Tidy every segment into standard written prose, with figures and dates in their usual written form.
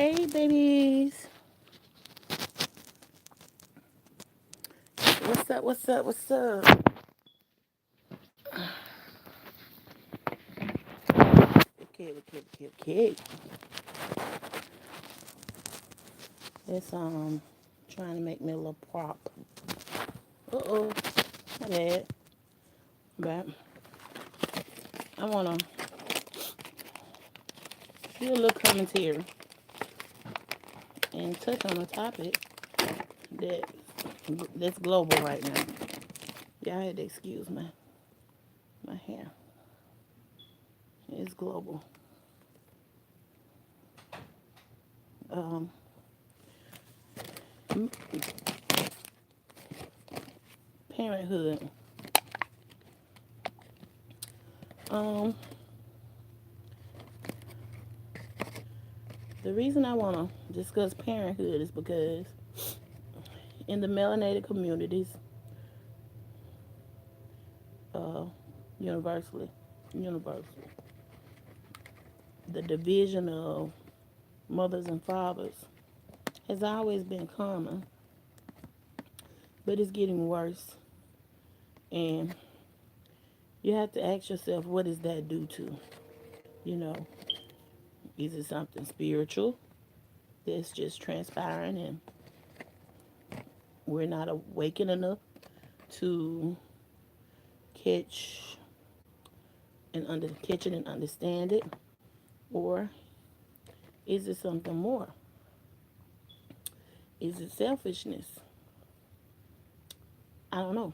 Hey, babies. What's up? What's up? What's up? Okay. It's trying to make me a little prop. Uh-oh. My bad. But I wanna do a little commentary and touch on a topic that that's global right now. Y'all had to excuse my hair. It's global. Um, Parenthood. Um, the reason I want to discuss parenthood is because in the melanated communities, uh, universally, universal, the division of mothers and fathers has always been common, but it's getting worse. And you have to ask yourself, what does that do to? You know, is it something spiritual that's just transpiring and we're not awakened enough to catch catch it and understand it? Or is it something more? Is it selfishness? I don't know.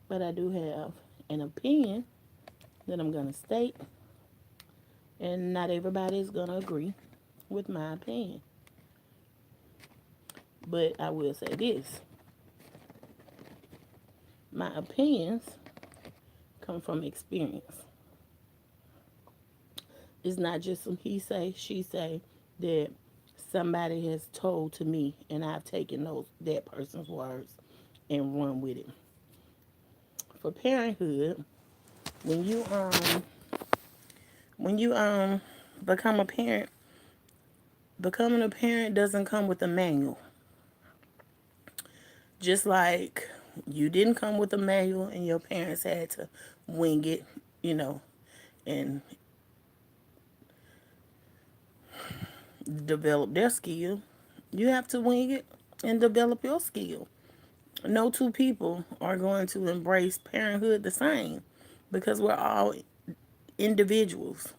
But I do have an opinion that I'm going to state, and not everybody is going to agree with my opinion. But I will say this, my opinions come from experience. It's not just some he say, she say that somebody has told to me and I've taken that person's words and run with it. For parenthood, when you become a parent, becoming a parent doesn't come with a manual. Just like you didn't come with a manual and your parents had to wing it, you know, and develop their skill, you have to wing it and develop your skill. No two people are going to embrace parenthood the same because we're all individuals.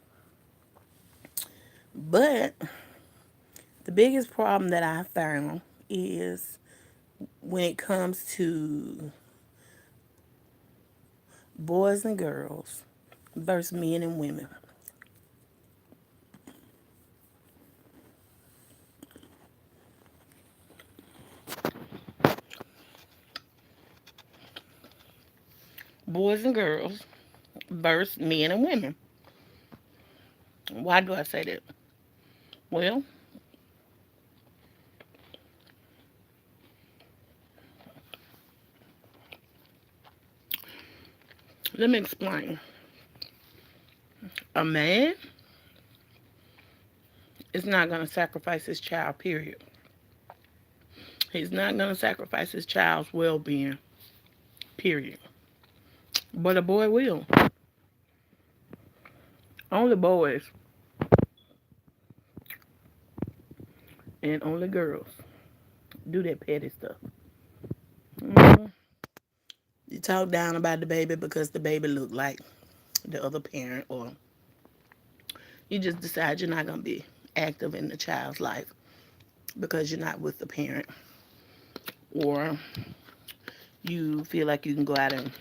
But the biggest problem that I found is when it comes to boys and girls versus men and women. Boys and girls versus men and women. Why do I say that? Well, let me explain. A man is not going to sacrifice his child, period. He's not going to sacrifice his child's well being, period. But a boy will. Only boys and only girls do that petty stuff. Mm-hmm. You talk down about the baby because the baby look like the other parent, or you just decide you're not going to be active in the child's life because you're not with the parent, or you feel like you can go out and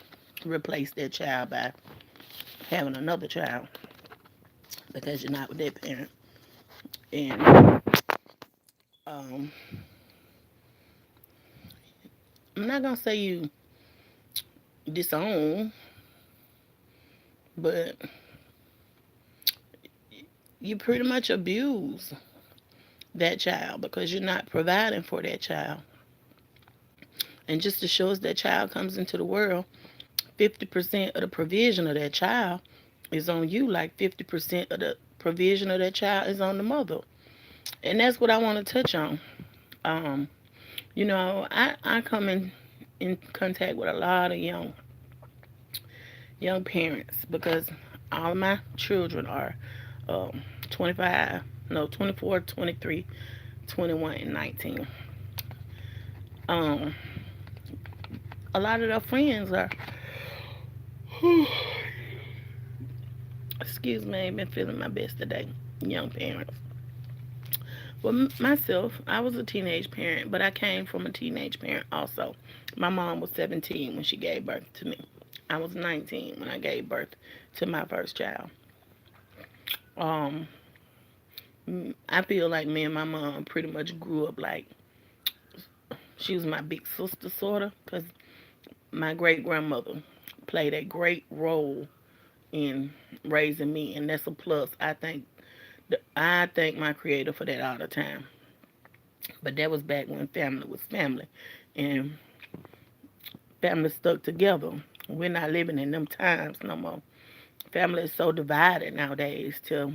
replace that child by having another child because you're not with that parent. And um, I'm not gonna say you disown, but you pretty much abuse that child because you're not providing for that child. And just to show us that child comes into the world, 50% of the provision of that child is on you, like 50% of the provision of that child is on the mother. And that's what I want to touch on. Um, I come in contact with a lot of young parents because all of my children are um, 25, no, 24, 23, 21, and 19. Um, a lot of their friends are, excuse me, I ain't been feeling my best today, young parents. Well, myself, I was a teenage parent, but I came from a teenage parent also. My mom was 17 when she gave birth to me. I was 19 when I gave birth to my first child. Um, I feel like me and my mom pretty much grew up like she was my big sister, sort of, because my great grandmother played a great role in raising me, and that's a plus. I thank my creator for that all the time. But that was back when family was family, and family stuck together. We're not living in them times no more. Family is so divided nowadays till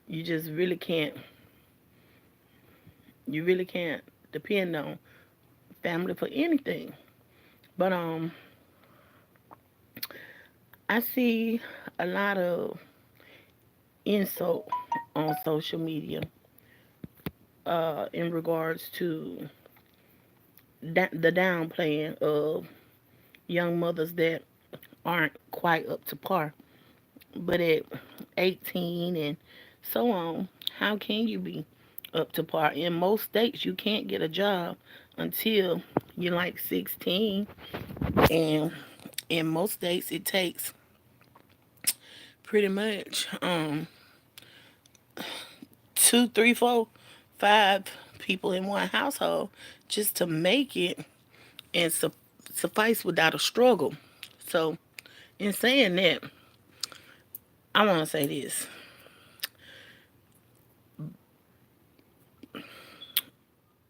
you just really can't depend on family for anything. But I see a lot of insult on social media in regards to the downplaying of young mothers that aren't quite up to par. But at 18 and so on, how can you be up to par? In most states, you can't get a job until you're like 16. And in most states, it takes pretty much two, three, four, five people in one household just to make it and suffice without a struggle. So, in saying that, I want to say this: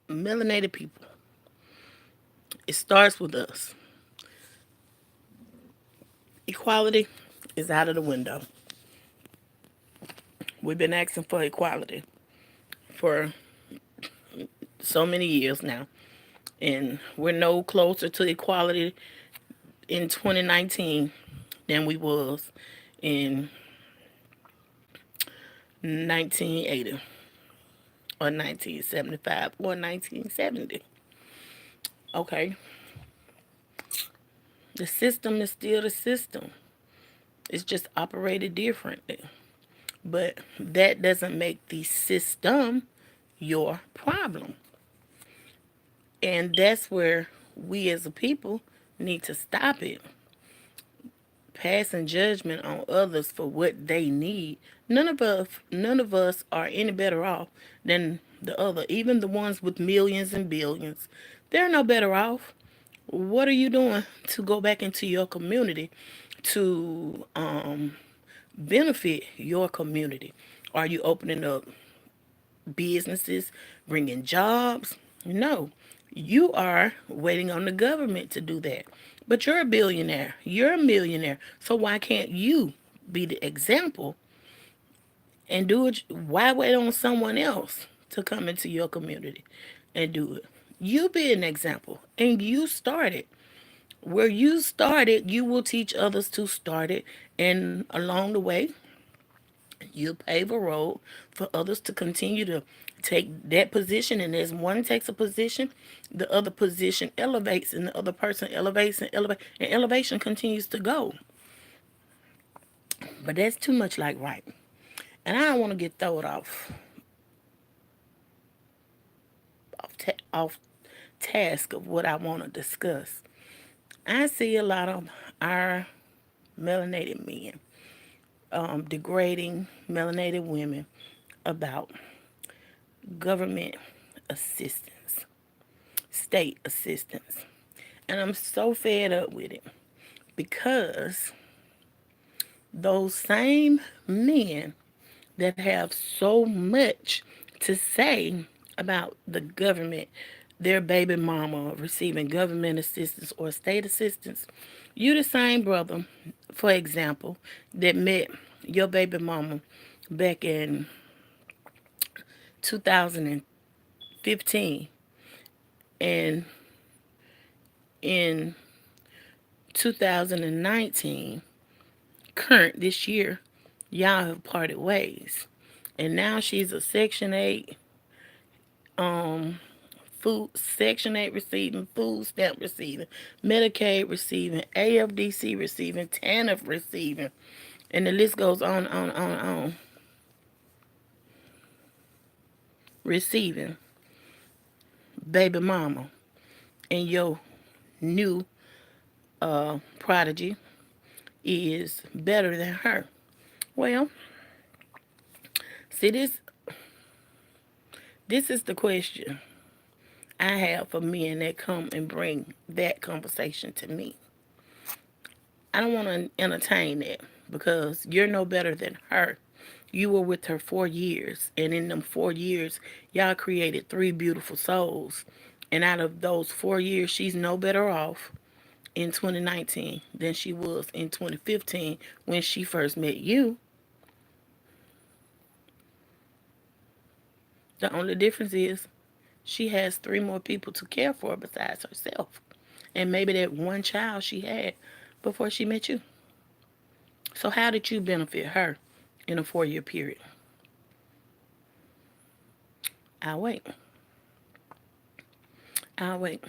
melanated people, it starts with us. Equality is out of the window. We've been asking for equality for so many years now, and we're no closer to equality in 2019 than we was in 1980 or 1975 or 1970. Okay, the system is still the system. It's just operated differently. But that doesn't make the system your problem. And that's where we as a people need to stop it. Passing judgment on others for what they need. None of us are any better off than the other. Even the ones with millions and billions. They're no better off. What are you doing to go back into your community to benefit your community? Are you opening up businesses, bringing jobs? No. You are waiting on the government to do that. But you're a billionaire. You're a millionaire. So why can't you be the example and do it? Why wait on someone else to come into your community and do it? You be an example and you start it. Where you started, you will teach others to start it. And along the way, you pave a road for others to continue to take that position. And as one takes a position, the other position elevates, and the other person elevates and elevates, and elevation continues to go. But that's too much like right. And I don't want to get thrown off task of what I want to discuss. I see a lot of our melanated men degrading melanated women about government assistance, state assistance. And I'm so fed up with it because those same men that have so much to say about the government, their baby mama receiving government assistance or state assistance, you the same brother, for example, that met your baby mama back in 2015, and in 2019, current this year, y'all have parted ways. And now she's a Section 8 um Section 8 receiving, food stamp receiving, Medicaid receiving, AFDC receiving, TANF receiving, and the list goes on. Receiving, baby mama, and your new prodigy is better than her. Well, see, this is the question I have for men that come and bring that conversation to me. I don't want to entertain that because you're no better than her. You were with her 4 years, and in them 4 years, y'all created three beautiful souls. And out of those 4 years, she's no better off in 2019 than she was in 2015 when she first met you. The only difference is she has three more people to care for besides herself. And maybe that one child she had before she met you. So, how did you benefit her in a 4 year period? I'll wait. I'll wait.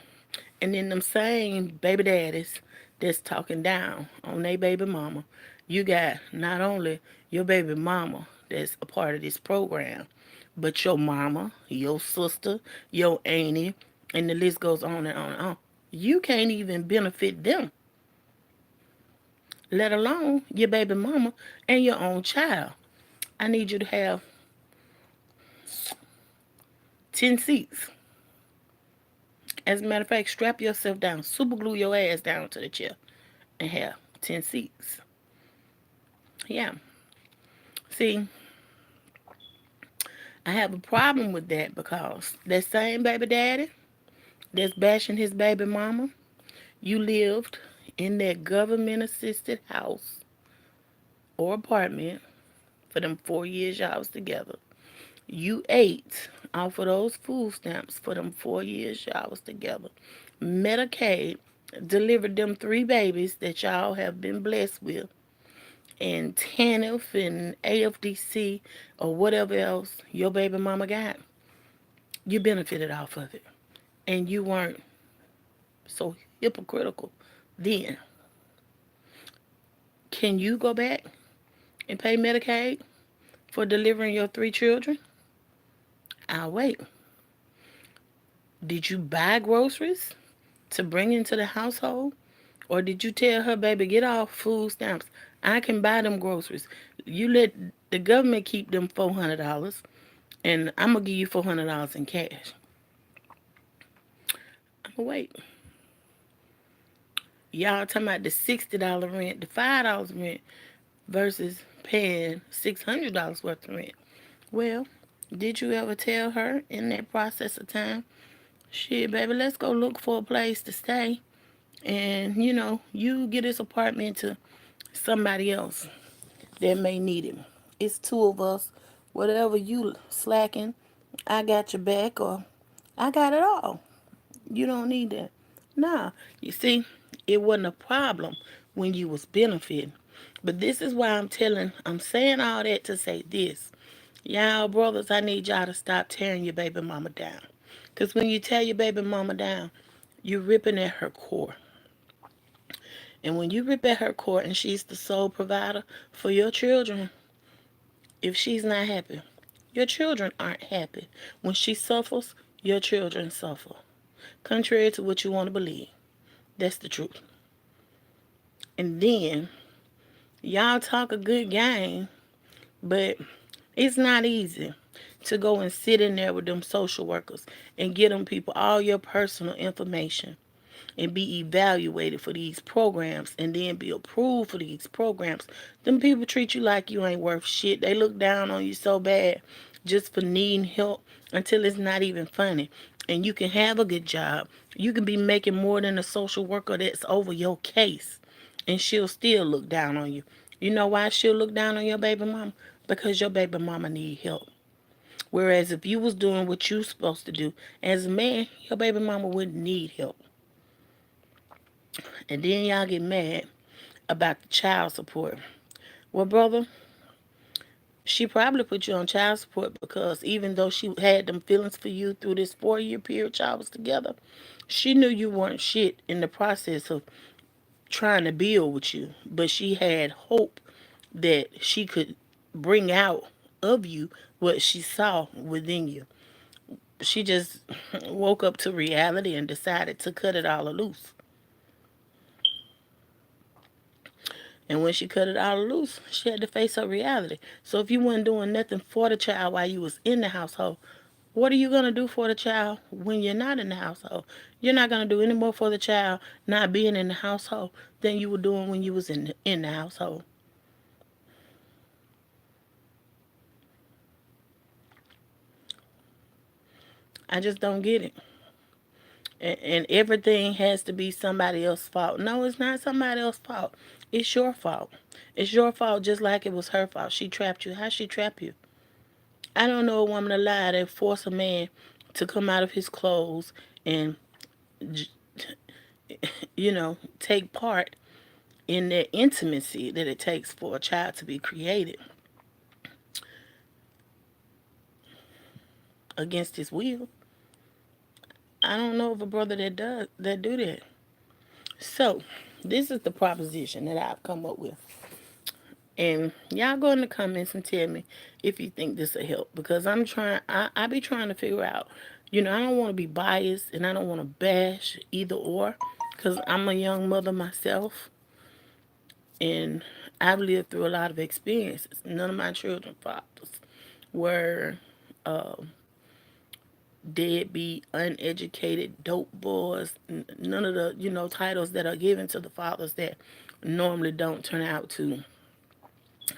And then them same baby daddies that's talking down on their baby mama, you got not only your baby mama that's a part of this program, but your mama, your sister, your auntie, and the list goes on and on and on. You can't even benefit them, let alone your baby mama and your own child. I need you to have 10 seats. As a matter of fact, strap yourself down, super glue your ass down to the chair, and have 10 seats. Yeah. See, I have a problem with that because that same baby daddy that's bashing his baby mama, you lived in that government assisted house or apartment for them 4 years y'all was together. You ate off of those food stamps for them 4 years y'all was together. Medicaid delivered them three babies that y'all have been blessed with. And TANF and AFDC or whatever else your baby mama got, you benefited off of it. And you weren't so hypocritical then. Can you go back and pay Medicaid for delivering your three children? I'll wait. Did you buy groceries to bring into the household? Or did you tell her, baby, get off food stamps? I can buy them groceries. You let the government keep them $400, and I'm going to give you $400 in cash. I'm going to wait. Y'all talking about the $60 rent, the $5 rent versus paying $600 worth of rent. Well, did you ever tell her in that process of time, shit, baby, let's go look for a place to stay. And, you get this apartment to somebody else that may need it. It's two of us. Whatever you slacking, I got your back, or I got it all. You don't need that. Nah, you see, it wasn't a problem when you was benefiting. But this is why I'm saying all that to say this. Y'all brothers, I need y'all to stop tearing your baby mama down. Because when you tear your baby mama down, you're ripping at her core. And when you rip at her core and she's the sole provider for your children, if she's not happy, your children aren't happy. When she suffers, your children suffer. Contrary to what you want to believe. That's the truth. And then, y'all talk a good game, but it's not easy to go and sit in there with them social workers and get them people all your personal information and be evaluated for these programs and then be approved for these programs. Them people treat you like you ain't worth shit. They look down on you so bad just for needing help until it's not even funny. And you can have a good job. You can be making more than a social worker that's over your case. And she'll still look down on you. You know why she'll look down on your baby mama? Because your baby mama need help. Whereas if you was doing what you supposed to do as a man, your baby mama wouldn't need help. And then y'all get mad about the child support. Well, brother, she probably put you on child support because even though she had them feelings for you through this 4 year period y'all was together, she knew you weren't shit in the process of trying to build with you. But she had hope that she could bring out of you what she saw within you. She just woke up to reality and decided to cut it all loose. And when she cut it all loose, she had to face her reality. So if you weren't doing nothing for the child while you was in the household, what are you gonna do for the child when you're not in the household? You're not gonna do any more for the child not being in the household than you were doing when you was in the household. I just don't get it. And everything has to be somebody else's fault. No, it's not somebody else's fault. It's your fault. It's your fault just like it was her fault. She trapped you. How she trap you? I don't know a woman alive that force a man to come out of his clothes and, take part in the intimacy that it takes for a child to be created against his will. I don't know of a brother that do that. So, this is the proposition that I've come up with. And y'all go in the comments and tell me if you think this will help. Because I be trying to figure out, I don't want to be biased and I don't want to bash either or. Because I'm a young mother myself and I've lived through a lot of experiences. None of my children fathers were uh, deadbeat, uneducated, dope boys. None of the, titles that are given to the fathers that normally don't turn out to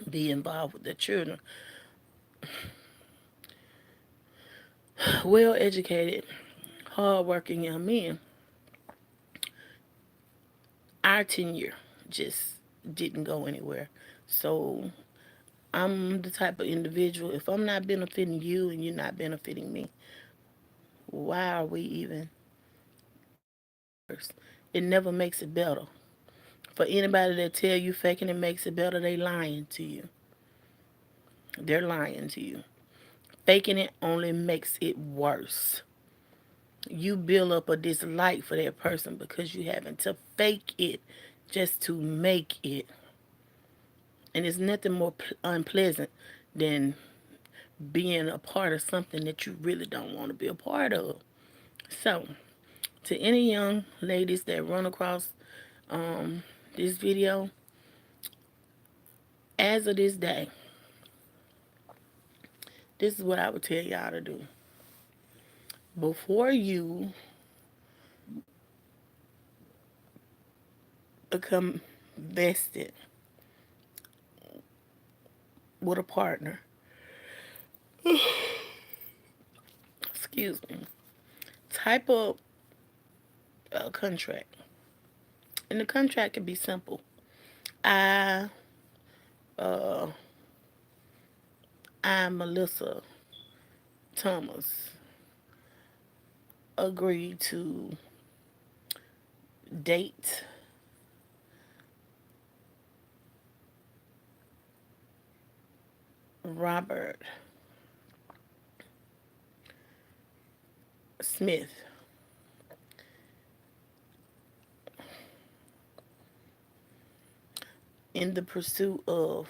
be involved with their children. Well educated, hardworking young men, our tenure just didn't go anywhere. So I'm the type of individual, if I'm not benefiting you and you're not benefiting me, why are we even first? It never makes it better. For anybody that tell you faking it makes it better, they lying to you. They're lying to you. Faking it only makes it worse. You build up a dislike for that person because you having to fake it just to make it. And it's nothing more unpleasant than being a part of something that you really don't want to be a part of. So, to any young ladies that run across this video, as of this day, this is what I would tell y'all to do. Before you become vested with a partner, excuse me, type up a contract. And the contract can be simple. I, uh, I, Melissa Thomas, agree to date Robert Smith in the pursuit of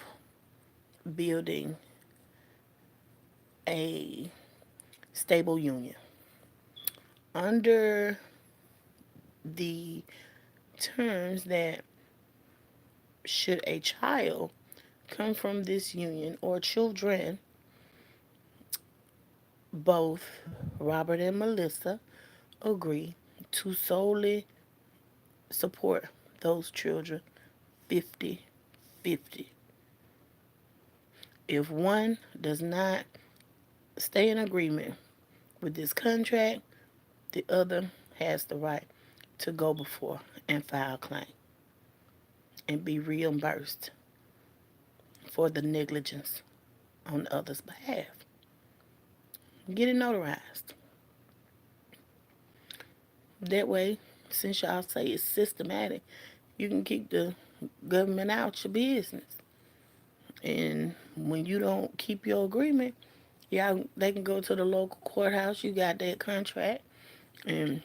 building a stable union. Under the terms that should a child come from this union or children, both Robert and Melissa agree to solely support those children 50-50. If one does not stay in agreement with this contract, the other has the right to go before and file a claim and be reimbursed for the negligence on the other's behalf. Get it notarized. That way, since y'all say it's systematic, you can keep the government out your business. And when you don't keep your agreement, y'all they can go to the local courthouse. You got that contract and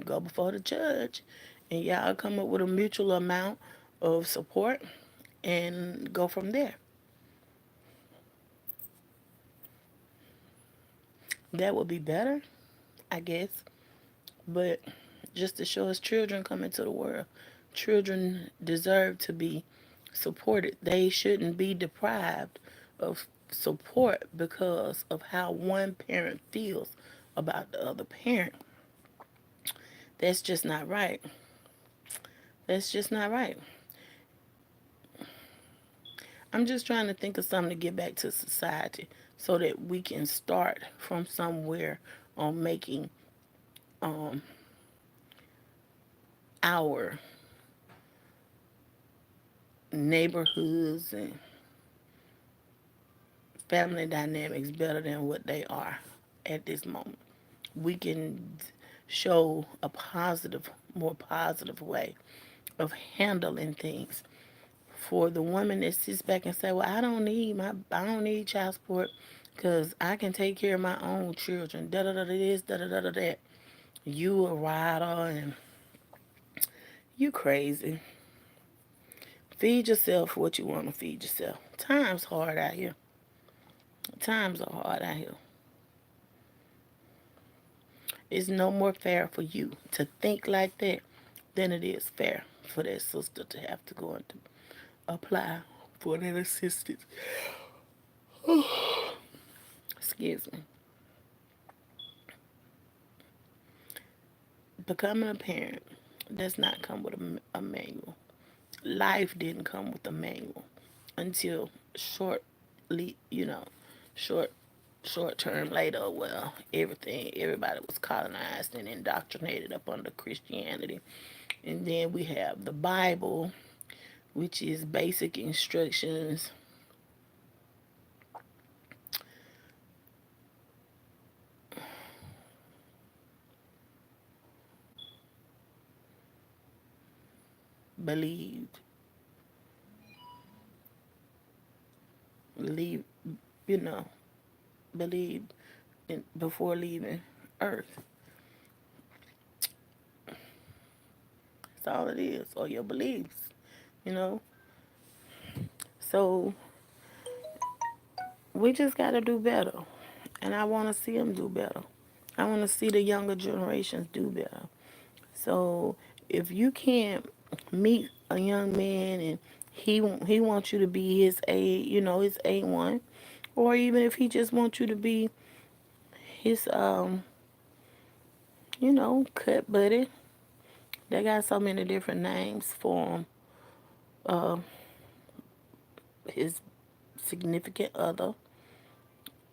go before the judge, and y'all come up with a mutual amount of support and go from there. That would be better, I guess. But just to show us children come into the world, children deserve to be supported. They shouldn't be deprived of support because of how one parent feels about the other parent. That's just not right. That's just not right. I'm just trying to think of something to get back to society so that we can start from somewhere on making um, our neighborhoods and family dynamics better than what they are at this moment. We can show a positive, more positive way of handling things. For the woman that sits back and say, "Well, I don't need child support because I can take care of my own children." Da da da this, da da da da that. You a rider and you crazy. Feed yourself what you want to feed yourself. Times hard out here. Times are hard out here. It's no more fair for you to think like that than it is fair for that sister to have to go and to apply for that assistance. Excuse me. Becoming a parent does not come with a manual. Life didn't come with a manual until shortly, short short term later. Well, everybody was colonized and indoctrinated up under Christianity. And then we have the Bible, which is basic instructions. Believed, leave, you know, believed before leaving Earth. That's all it is, or your beliefs, you know. So we just got to do better. And I want to see them do better. I want to see the younger generations do better. So if you can't meet a young man and he wants you to be his A1, or even if he just wants you to be his cut buddy. They got so many different names for him. His significant other.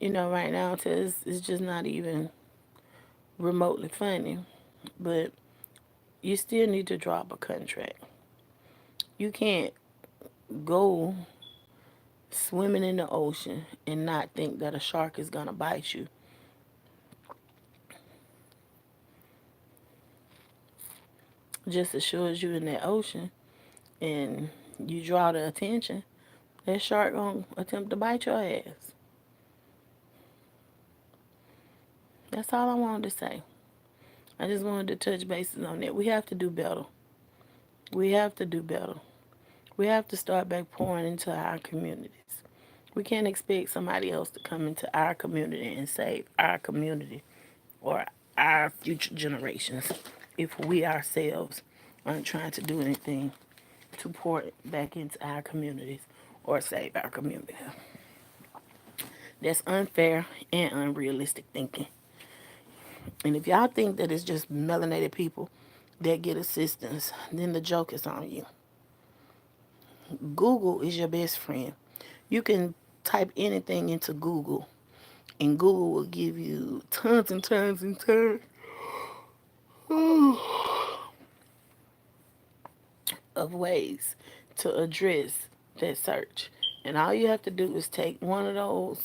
Right now it's just not even remotely funny. But you still need to drop a contract. You can't go swimming in the ocean and not think that a shark is gonna bite you. Just as sure as you in that ocean and you draw the attention, that shark gonna attempt to bite your ass. That's all I wanted to say. I just wanted to touch bases on that. We have to do better. We have to do better. We have to start back pouring into our communities. We can't expect somebody else to come into our community and save our community or our future generations if we ourselves aren't trying to do anything to pour it back into our communities or save our community. That's unfair and unrealistic thinking. And if y'all think that it's just melanated people that get assistance, then the joke is on you. Google is your best friend. You can type anything into Google, and Google will give you tons and tons and tons of ways to address that search. And all you have to do is take one of those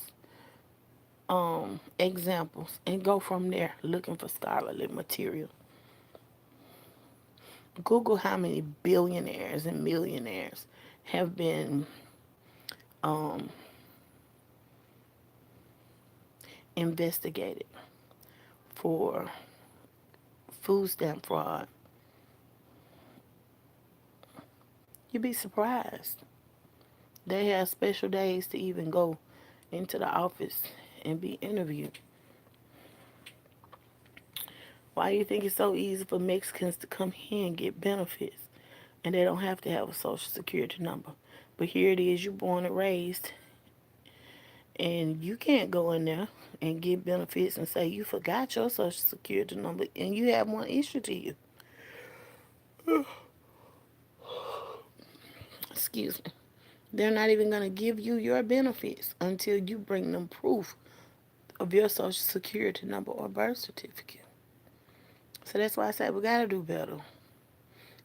examples and go from there looking for scholarly material. Google how many billionaires and millionaires have been um, investigated for food stamp fraud. You'd be surprised. They have special days to even go into the office and be interviewed. Why do you think it's so easy for Mexicans to come here and get benefits and they don't have to have a social security number? But here it is, you're born and raised, and you can't go in there and get benefits and say you forgot your social security number and you have one issued to you. Excuse me. They're not even going to give you your benefits until you bring them proof of your social security number or birth certificate. So that's why I say we got to do better.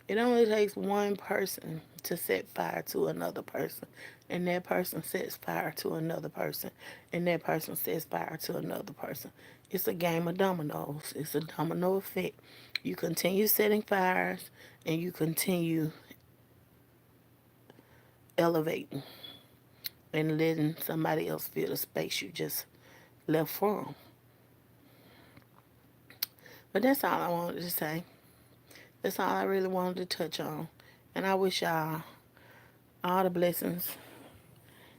It only takes one person to set fire to another person, and that person sets fire to another person, and that person sets fire to another person. It's a game of dominoes. It's a domino effect. You continue setting fires, and you continue elevating and letting somebody else fill the space you just left from. But that's all I wanted to say. That's all I really wanted to touch on. And I wish y'all all the blessings,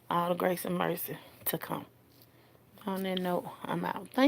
all the grace and mercy to come. On that note, I'm out. Thank